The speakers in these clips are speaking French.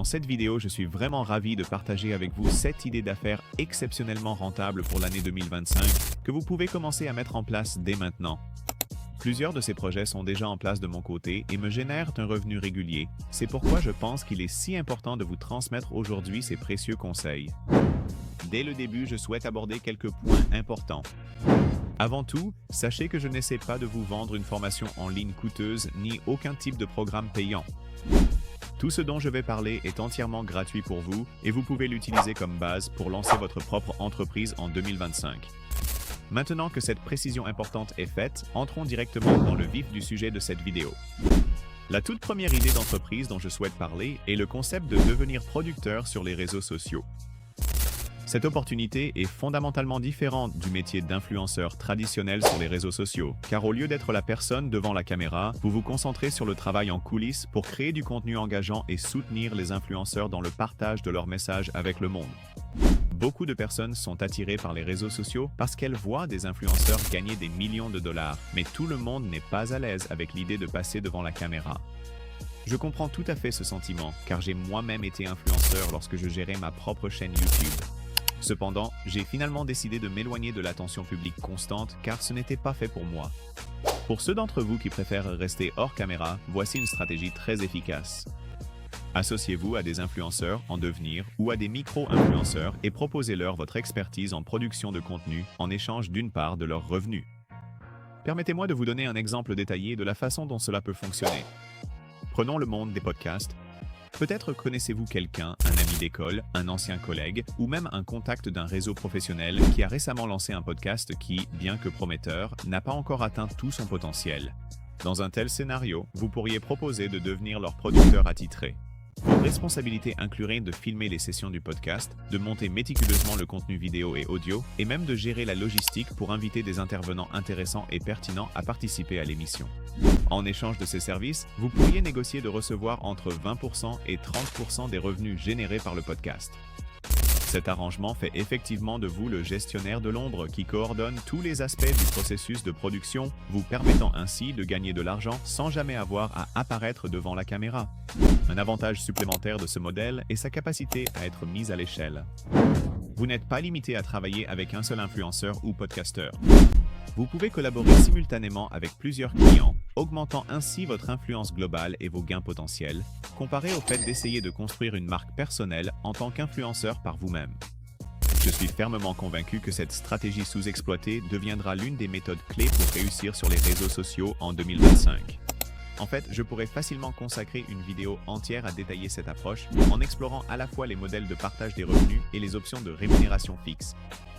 Dans cette vidéo, je suis vraiment ravi de partager avec vous 7 idées d'affaires exceptionnellement rentables pour l'année 2025 que vous pouvez commencer à mettre en place dès maintenant. Plusieurs de ces projets sont déjà en place de mon côté et me génèrent un revenu régulier. C'est pourquoi je pense qu'il est si important de vous transmettre aujourd'hui ces précieux conseils. Dès le début, je souhaite aborder quelques points importants. Avant tout, sachez que je n'essaie pas de vous vendre une formation en ligne coûteuse ni aucun type de programme payant. Tout ce dont je vais parler est entièrement gratuit pour vous et vous pouvez l'utiliser comme base pour lancer votre propre entreprise en 2025. Maintenant que cette précision importante est faite, entrons directement dans le vif du sujet de cette vidéo. La toute première idée d'entreprise dont je souhaite parler est le concept de devenir producteur sur les réseaux sociaux. Cette opportunité est fondamentalement différente du métier d'influenceur traditionnel sur les réseaux sociaux, car au lieu d'être la personne devant la caméra, vous vous concentrez sur le travail en coulisses pour créer du contenu engageant et soutenir les influenceurs dans le partage de leurs messages avec le monde. Beaucoup de personnes sont attirées par les réseaux sociaux parce qu'elles voient des influenceurs gagner des millions de dollars, mais tout le monde n'est pas à l'aise avec l'idée de passer devant la caméra. Je comprends tout à fait ce sentiment, car j'ai moi-même été influenceur lorsque je gérais ma propre chaîne YouTube. Cependant, j'ai finalement décidé de m'éloigner de l'attention publique constante car ce n'était pas fait pour moi. Pour ceux d'entre vous qui préfèrent rester hors caméra, voici une stratégie très efficace. Associez-vous à des influenceurs en devenir ou à des micro-influenceurs et proposez-leur votre expertise en production de contenu en échange d'une part de leurs revenus. Permettez-moi de vous donner un exemple détaillé de la façon dont cela peut fonctionner. Prenons le monde des podcasts. Peut-être connaissez-vous quelqu'un, un ami d'école, un ancien collègue ou même un contact d'un réseau professionnel qui a récemment lancé un podcast qui, bien que prometteur, n'a pas encore atteint tout son potentiel. Dans un tel scénario, vous pourriez proposer de devenir leur producteur attitré. Vos responsabilités incluraient de filmer les sessions du podcast, de monter méticuleusement le contenu vidéo et audio, et même de gérer la logistique pour inviter des intervenants intéressants et pertinents à participer à l'émission. En échange de ces services, vous pourriez négocier de recevoir entre 20% et 30% des revenus générés par le podcast. Cet arrangement fait effectivement de vous le gestionnaire de l'ombre qui coordonne tous les aspects du processus de production, vous permettant ainsi de gagner de l'argent sans jamais avoir à apparaître devant la caméra. Un avantage supplémentaire de ce modèle est sa capacité à être mise à l'échelle. Vous n'êtes pas limité à travailler avec un seul influenceur ou podcasteur. Vous pouvez collaborer simultanément avec plusieurs clients, augmentant ainsi votre influence globale et vos gains potentiels, comparé au fait d'essayer de construire une marque personnelle en tant qu'influenceur par vous-même. Je suis fermement convaincu que cette stratégie sous-exploitée deviendra l'une des méthodes clés pour réussir sur les réseaux sociaux en 2025. En fait, je pourrais facilement consacrer une vidéo entière à détailler cette approche en explorant à la fois les modèles de partage des revenus et les options de rémunération fixe.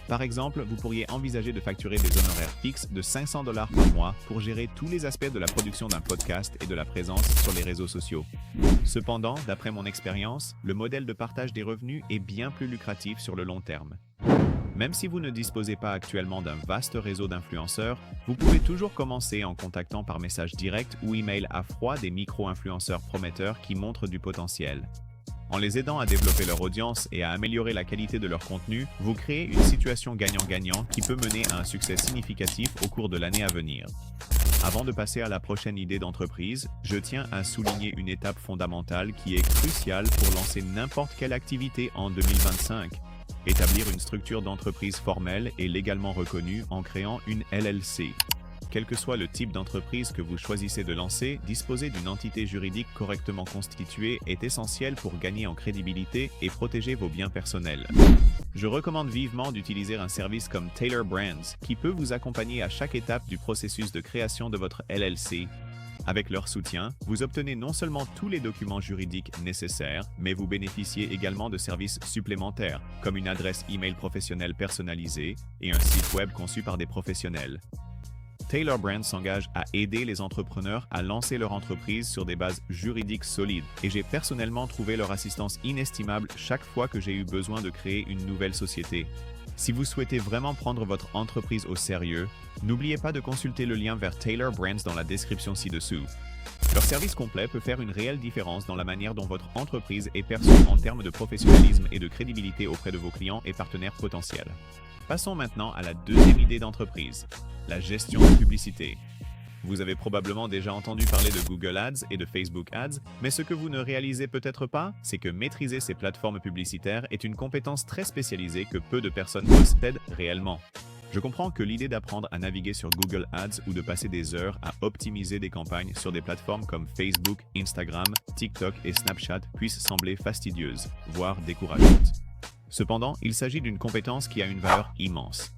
Par exemple, vous pourriez envisager de facturer des honoraires fixes de $500 par mois pour gérer tous les aspects de la production d'un podcast et de la présence sur les réseaux sociaux. Cependant, d'après mon expérience, le modèle de partage des revenus est bien plus lucratif sur le long terme. Même si vous ne disposez pas actuellement d'un vaste réseau d'influenceurs, vous pouvez toujours commencer en contactant par message direct ou email à froid des micro-influenceurs prometteurs qui montrent du potentiel. En les aidant à développer leur audience et à améliorer la qualité de leur contenu, vous créez une situation gagnant-gagnant qui peut mener à un succès significatif au cours de l'année à venir. Avant de passer à la prochaine idée d'entreprise, je tiens à souligner une étape fondamentale qui est cruciale pour lancer n'importe quelle activité en 2025. Établir une structure d'entreprise formelle et légalement reconnue en créant une LLC. Quel que soit le type d'entreprise que vous choisissez de lancer, disposer d'une entité juridique correctement constituée est essentiel pour gagner en crédibilité et protéger vos biens personnels. Je recommande vivement d'utiliser un service comme Taylor Brands, qui peut vous accompagner à chaque étape du processus de création de votre LLC. Avec leur soutien, vous obtenez non seulement tous les documents juridiques nécessaires, mais vous bénéficiez également de services supplémentaires, comme une adresse e-mail professionnelle personnalisée et un site web conçu par des professionnels. Taylor Brands s'engage à aider les entrepreneurs à lancer leur entreprise sur des bases juridiques solides et j'ai personnellement trouvé leur assistance inestimable chaque fois que j'ai eu besoin de créer une nouvelle société. Si vous souhaitez vraiment prendre votre entreprise au sérieux, n'oubliez pas de consulter le lien vers Taylor Brands dans la description ci-dessous. Leur service complet peut faire une réelle différence dans la manière dont votre entreprise est perçue en termes de professionnalisme et de crédibilité auprès de vos clients et partenaires potentiels. Passons maintenant à la deuxième idée d'entreprise, la gestion de publicité. Vous avez probablement déjà entendu parler de Google Ads et de Facebook Ads, mais ce que vous ne réalisez peut-être pas, c'est que maîtriser ces plateformes publicitaires est une compétence très spécialisée que peu de personnes possèdent réellement. Je comprends que l'idée d'apprendre à naviguer sur Google Ads ou de passer des heures à optimiser des campagnes sur des plateformes comme Facebook, Instagram, TikTok et Snapchat puisse sembler fastidieuse, voire décourageante. Cependant, il s'agit d'une compétence qui a une valeur immense.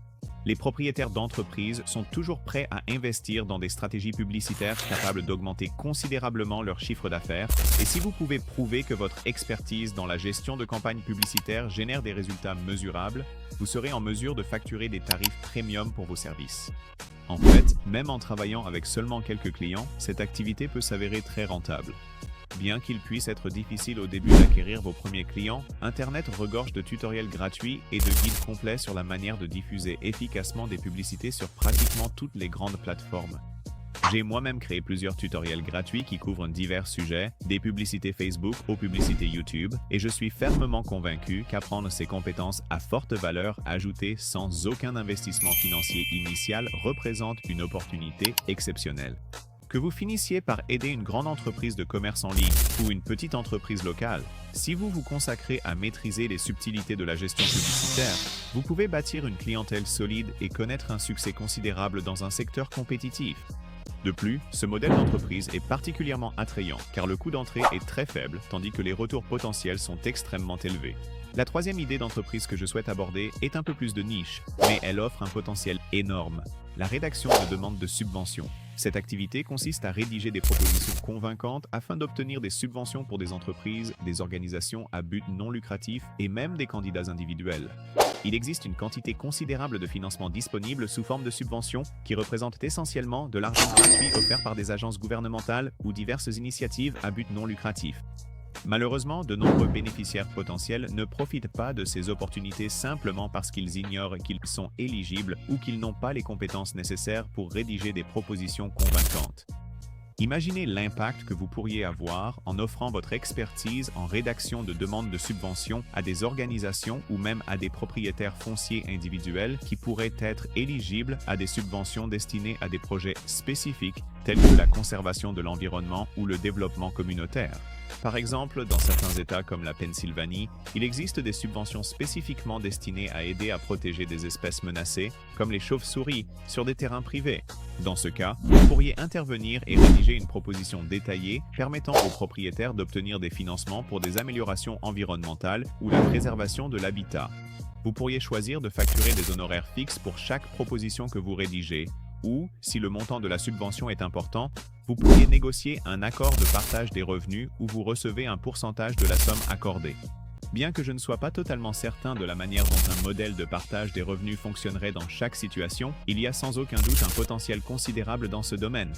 Les propriétaires d'entreprises sont toujours prêts à investir dans des stratégies publicitaires capables d'augmenter considérablement leur chiffre d'affaires, et si vous pouvez prouver que votre expertise dans la gestion de campagnes publicitaires génère des résultats mesurables, vous serez en mesure de facturer des tarifs premium pour vos services. En fait, même en travaillant avec seulement quelques clients, cette activité peut s'avérer très rentable. Bien qu'il puisse être difficile au début d'acquérir vos premiers clients, Internet regorge de tutoriels gratuits et de guides complets sur la manière de diffuser efficacement des publicités sur pratiquement toutes les grandes plateformes. J'ai moi-même créé plusieurs tutoriels gratuits qui couvrent divers sujets, des publicités Facebook aux publicités YouTube, et je suis fermement convaincu qu'apprendre ces compétences à forte valeur ajoutée sans aucun investissement financier initial représente une opportunité exceptionnelle. Que vous finissiez par aider une grande entreprise de commerce en ligne ou une petite entreprise locale, si vous vous consacrez à maîtriser les subtilités de la gestion publicitaire, vous pouvez bâtir une clientèle solide et connaître un succès considérable dans un secteur compétitif. De plus, ce modèle d'entreprise est particulièrement attrayant car le coût d'entrée est très faible tandis que les retours potentiels sont extrêmement élevés. La troisième idée d'entreprise que je souhaite aborder est un peu plus de niche, mais elle offre un potentiel énorme. La rédaction de demandes de subventions. Cette activité consiste à rédiger des propositions convaincantes afin d'obtenir des subventions pour des entreprises, des organisations à but non lucratif et même des candidats individuels. Il existe une quantité considérable de financement disponible sous forme de subventions qui représentent essentiellement de l'argent gratuit offert par des agences gouvernementales ou diverses initiatives à but non lucratif. Malheureusement, de nombreux bénéficiaires potentiels ne profitent pas de ces opportunités simplement parce qu'ils ignorent qu'ils sont éligibles ou qu'ils n'ont pas les compétences nécessaires pour rédiger des propositions convaincantes. Imaginez l'impact que vous pourriez avoir en offrant votre expertise en rédaction de demandes de subventions à des organisations ou même à des propriétaires fonciers individuels qui pourraient être éligibles à des subventions destinées à des projets spécifiques tels que la conservation de l'environnement ou le développement communautaire. Par exemple, dans certains États comme la Pennsylvanie, il existe des subventions spécifiquement destinées à aider à protéger des espèces menacées, comme les chauves-souris, sur des terrains privés. Dans ce cas, vous pourriez intervenir et rédiger une proposition détaillée permettant aux propriétaires d'obtenir des financements pour des améliorations environnementales ou la préservation de l'habitat. Vous pourriez choisir de facturer des honoraires fixes pour chaque proposition que vous rédigez, ou, si le montant de la subvention est important, vous pourriez négocier un accord de partage des revenus où vous recevez un pourcentage de la somme accordée. Bien que je ne sois pas totalement certain de la manière dont un modèle de partage des revenus fonctionnerait dans chaque situation, il y a sans aucun doute un potentiel considérable dans ce domaine.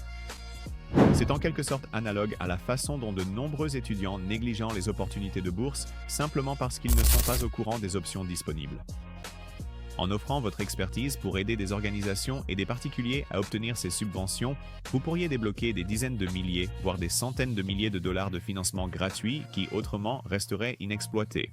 C'est en quelque sorte analogue à la façon dont de nombreux étudiants négligent les opportunités de bourse simplement parce qu'ils ne sont pas au courant des options disponibles. En offrant votre expertise pour aider des organisations et des particuliers à obtenir ces subventions, vous pourriez débloquer des dizaines de milliers, voire des centaines de milliers de dollars de financement gratuit qui autrement resteraient inexploités.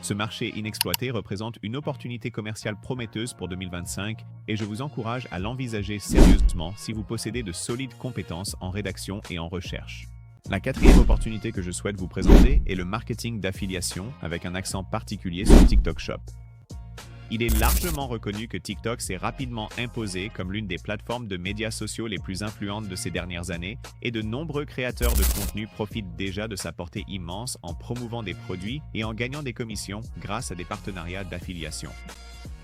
Ce marché inexploité représente une opportunité commerciale prometteuse pour 2025 et je vous encourage à l'envisager sérieusement si vous possédez de solides compétences en rédaction et en recherche. La quatrième opportunité que je souhaite vous présenter est le marketing d'affiliation avec un accent particulier sur TikTok Shop. Il est largement reconnu que TikTok s'est rapidement imposé comme l'une des plateformes de médias sociaux les plus influentes de ces dernières années et de nombreux créateurs de contenu profitent déjà de sa portée immense en promouvant des produits et en gagnant des commissions grâce à des partenariats d'affiliation.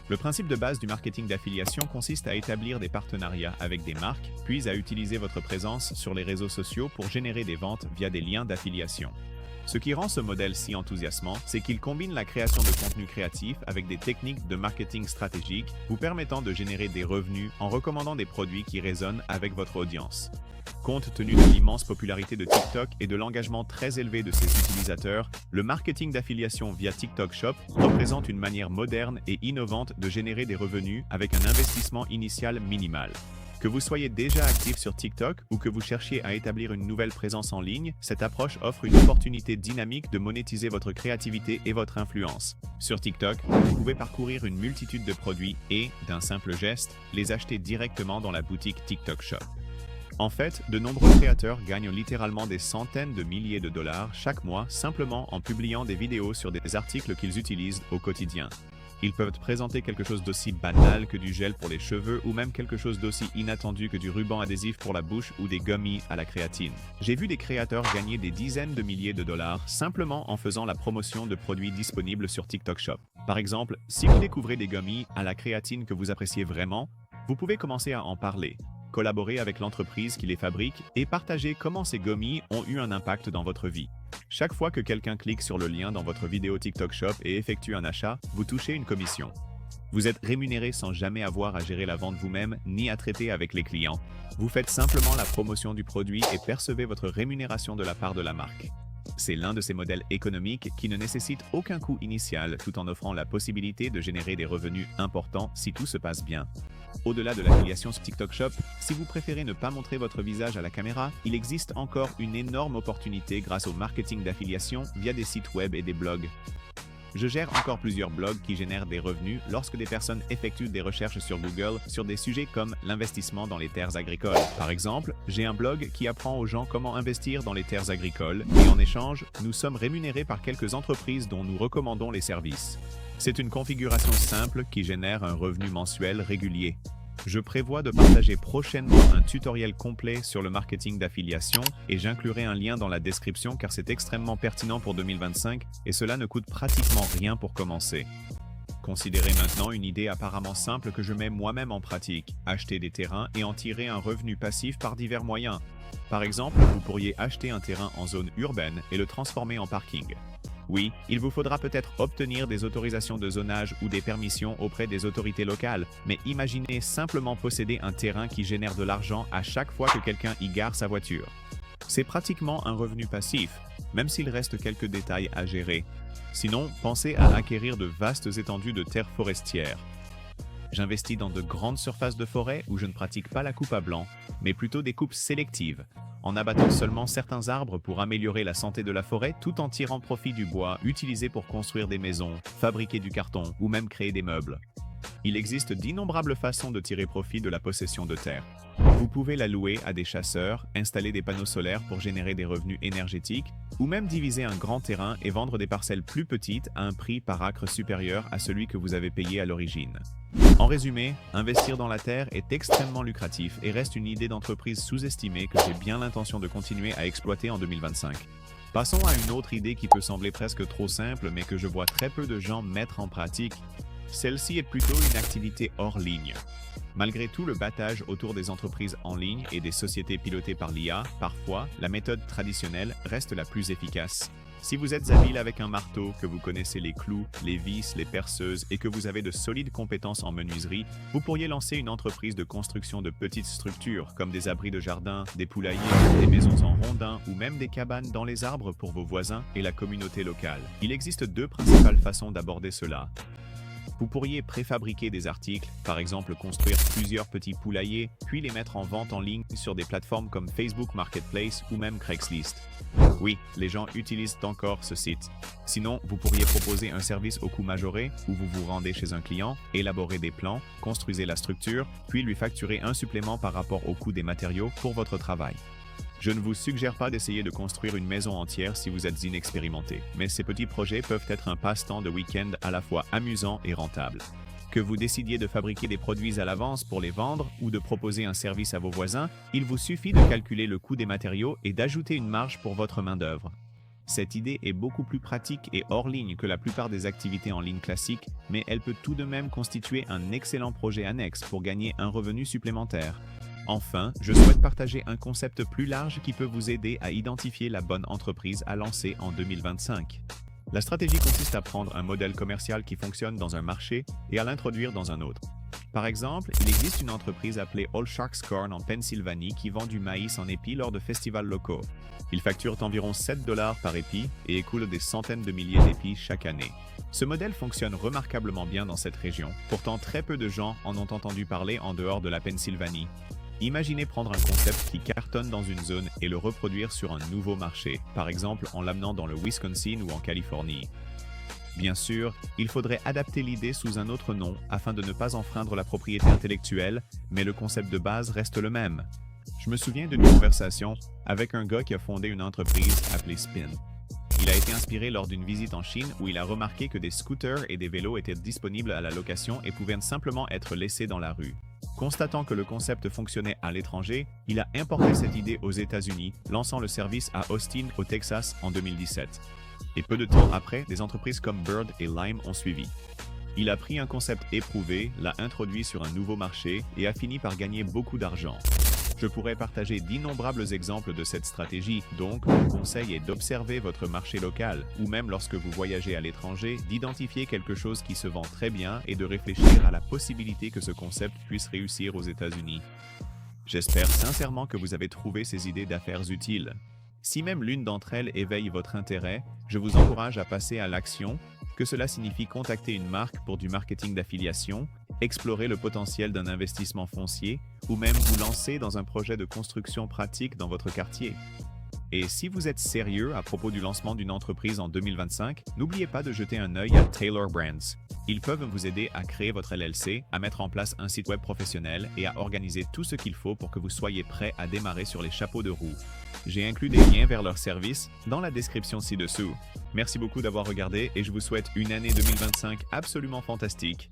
Le principe de base du marketing d'affiliation consiste à établir des partenariats avec des marques, puis à utiliser votre présence sur les réseaux sociaux pour générer des ventes via des liens d'affiliation. Ce qui rend ce modèle si enthousiasmant, c'est qu'il combine la création de contenu créatif avec des techniques de marketing stratégique, vous permettant de générer des revenus en recommandant des produits qui résonnent avec votre audience. Compte tenu de l'immense popularité de TikTok et de l'engagement très élevé de ses utilisateurs, le marketing d'affiliation via TikTok Shop représente une manière moderne et innovante de générer des revenus avec un investissement initial minimal. Que vous soyez déjà actif sur TikTok ou que vous cherchiez à établir une nouvelle présence en ligne, cette approche offre une opportunité dynamique de monétiser votre créativité et votre influence. Sur TikTok, vous pouvez parcourir une multitude de produits et, d'un simple geste, les acheter directement dans la boutique TikTok Shop. En fait, de nombreux créateurs gagnent littéralement des centaines de milliers de dollars chaque mois simplement en publiant des vidéos sur des articles qu'ils utilisent au quotidien. Ils peuvent présenter quelque chose d'aussi banal que du gel pour les cheveux ou même quelque chose d'aussi inattendu que du ruban adhésif pour la bouche ou des gummies à la créatine. J'ai vu des créateurs gagner des dizaines de milliers de dollars simplement en faisant la promotion de produits disponibles sur TikTok Shop. Par exemple, si vous découvrez des gummies à la créatine que vous appréciez vraiment, vous pouvez commencer à en parler, collaborer avec l'entreprise qui les fabrique et partager comment ces gummies ont eu un impact dans votre vie. Chaque fois que quelqu'un clique sur le lien dans votre vidéo TikTok Shop et effectue un achat, vous touchez une commission. Vous êtes rémunéré sans jamais avoir à gérer la vente vous-même ni à traiter avec les clients. Vous faites simplement la promotion du produit et percevez votre rémunération de la part de la marque. C'est l'un de ces modèles économiques qui ne nécessite aucun coût initial tout en offrant la possibilité de générer des revenus importants si tout se passe bien. Au-delà de l'affiliation sur TikTok Shop, si vous préférez ne pas montrer votre visage à la caméra, il existe encore une énorme opportunité grâce au marketing d'affiliation via des sites web et des blogs. Je gère encore plusieurs blogs qui génèrent des revenus lorsque des personnes effectuent des recherches sur Google sur des sujets comme l'investissement dans les terres agricoles. Par exemple, j'ai un blog qui apprend aux gens comment investir dans les terres agricoles et en échange, nous sommes rémunérés par quelques entreprises dont nous recommandons les services. C'est une configuration simple qui génère un revenu mensuel régulier. Je prévois de partager prochainement un tutoriel complet sur le marketing d'affiliation et j'inclurai un lien dans la description car c'est extrêmement pertinent pour 2025 et cela ne coûte pratiquement rien pour commencer. Considérez maintenant une idée apparemment simple que je mets moi-même en pratique, acheter des terrains et en tirer un revenu passif par divers moyens. Par exemple, vous pourriez acheter un terrain en zone urbaine et le transformer en parking. Oui, il vous faudra peut-être obtenir des autorisations de zonage ou des permissions auprès des autorités locales, mais imaginez simplement posséder un terrain qui génère de l'argent à chaque fois que quelqu'un y gare sa voiture. C'est pratiquement un revenu passif, même s'il reste quelques détails à gérer. Sinon, pensez à acquérir de vastes étendues de terres forestières. J'investis dans de grandes surfaces de forêt où je ne pratique pas la coupe à blanc, mais plutôt des coupes sélectives, en abattant seulement certains arbres pour améliorer la santé de la forêt tout en tirant profit du bois utilisé pour construire des maisons, fabriquer du carton ou même créer des meubles. Il existe d'innombrables façons de tirer profit de la possession de terre. Vous pouvez la louer à des chasseurs, installer des panneaux solaires pour générer des revenus énergétiques, ou même diviser un grand terrain et vendre des parcelles plus petites à un prix par acre supérieur à celui que vous avez payé à l'origine. En résumé, investir dans la terre est extrêmement lucratif et reste une idée d'entreprise sous-estimée que j'ai bien l'intention de continuer à exploiter en 2025. Passons à une autre idée qui peut sembler presque trop simple mais que je vois très peu de gens mettre en pratique. Celle-ci est plutôt une activité hors ligne. Malgré tout le battage autour des entreprises en ligne et des sociétés pilotées par l'IA, parfois, la méthode traditionnelle reste la plus efficace. Si vous êtes habile avec un marteau, que vous connaissez les clous, les vis, les perceuses et que vous avez de solides compétences en menuiserie, vous pourriez lancer une entreprise de construction de petites structures comme des abris de jardin, des poulaillers, des maisons en rondins ou même des cabanes dans les arbres pour vos voisins et la communauté locale. Il existe deux principales façons d'aborder cela. Vous pourriez préfabriquer des articles, par exemple construire plusieurs petits poulaillers, puis les mettre en vente en ligne sur des plateformes comme Facebook Marketplace ou même Craigslist. Oui, les gens utilisent encore ce site. Sinon, vous pourriez proposer un service au coût majoré où vous vous rendez chez un client, élaborez des plans, construisez la structure, puis lui facturez un supplément par rapport au coût des matériaux pour votre travail. Je ne vous suggère pas d'essayer de construire une maison entière si vous êtes inexpérimenté, mais ces petits projets peuvent être un passe-temps de week-end à la fois amusant et rentable. Que vous décidiez de fabriquer des produits à l'avance pour les vendre ou de proposer un service à vos voisins, il vous suffit de calculer le coût des matériaux et d'ajouter une marge pour votre main-d'œuvre. Cette idée est beaucoup plus pratique et hors ligne que la plupart des activités en ligne classiques, mais elle peut tout de même constituer un excellent projet annexe pour gagner un revenu supplémentaire. Enfin, je souhaite partager un concept plus large qui peut vous aider à identifier la bonne entreprise à lancer en 2025. La stratégie consiste à prendre un modèle commercial qui fonctionne dans un marché et à l'introduire dans un autre. Par exemple, il existe une entreprise appelée All Sharks Corn en Pennsylvanie qui vend du maïs en épi lors de festivals locaux. Ils facturent environ 7 $ par épi et écoulent des centaines de milliers d'épis chaque année. Ce modèle fonctionne remarquablement bien dans cette région, pourtant très peu de gens en ont entendu parler en dehors de la Pennsylvanie. Imaginez prendre un concept qui cartonne dans une zone et le reproduire sur un nouveau marché, par exemple en l'amenant dans le Wisconsin ou en Californie. Bien sûr, il faudrait adapter l'idée sous un autre nom afin de ne pas enfreindre la propriété intellectuelle, mais le concept de base reste le même. Je me souviens d'une conversation avec un gars qui a fondé une entreprise appelée Spin. Il a été inspiré lors d'une visite en Chine où il a remarqué que des scooters et des vélos étaient disponibles à la location et pouvaient simplement être laissés dans la rue. Constatant que le concept fonctionnait à l'étranger, il a importé cette idée aux États-Unis, lançant le service à Austin, au Texas, en 2017. Et peu de temps après, des entreprises comme Bird et Lime ont suivi. Il a pris un concept éprouvé, l'a introduit sur un nouveau marché et a fini par gagner beaucoup d'argent. Je pourrais partager d'innombrables exemples de cette stratégie, donc mon conseil est d'observer votre marché local, ou même lorsque vous voyagez à l'étranger, d'identifier quelque chose qui se vend très bien et de réfléchir à la possibilité que ce concept puisse réussir aux États-Unis. J'espère sincèrement que vous avez trouvé ces idées d'affaires utiles. Si même l'une d'entre elles éveille votre intérêt, je vous encourage à passer à l'action, que cela signifie contacter une marque pour du marketing d'affiliation, explorer le potentiel d'un investissement foncier ou même vous lancer dans un projet de construction pratique dans votre quartier. Et si vous êtes sérieux à propos du lancement d'une entreprise en 2025, n'oubliez pas de jeter un œil à Taylor Brands. Ils peuvent vous aider à créer votre LLC, à mettre en place un site web professionnel et à organiser tout ce qu'il faut pour que vous soyez prêt à démarrer sur les chapeaux de roue. J'ai inclus des liens vers leurs services dans la description ci-dessous. Merci beaucoup d'avoir regardé et je vous souhaite une année 2025 absolument fantastique.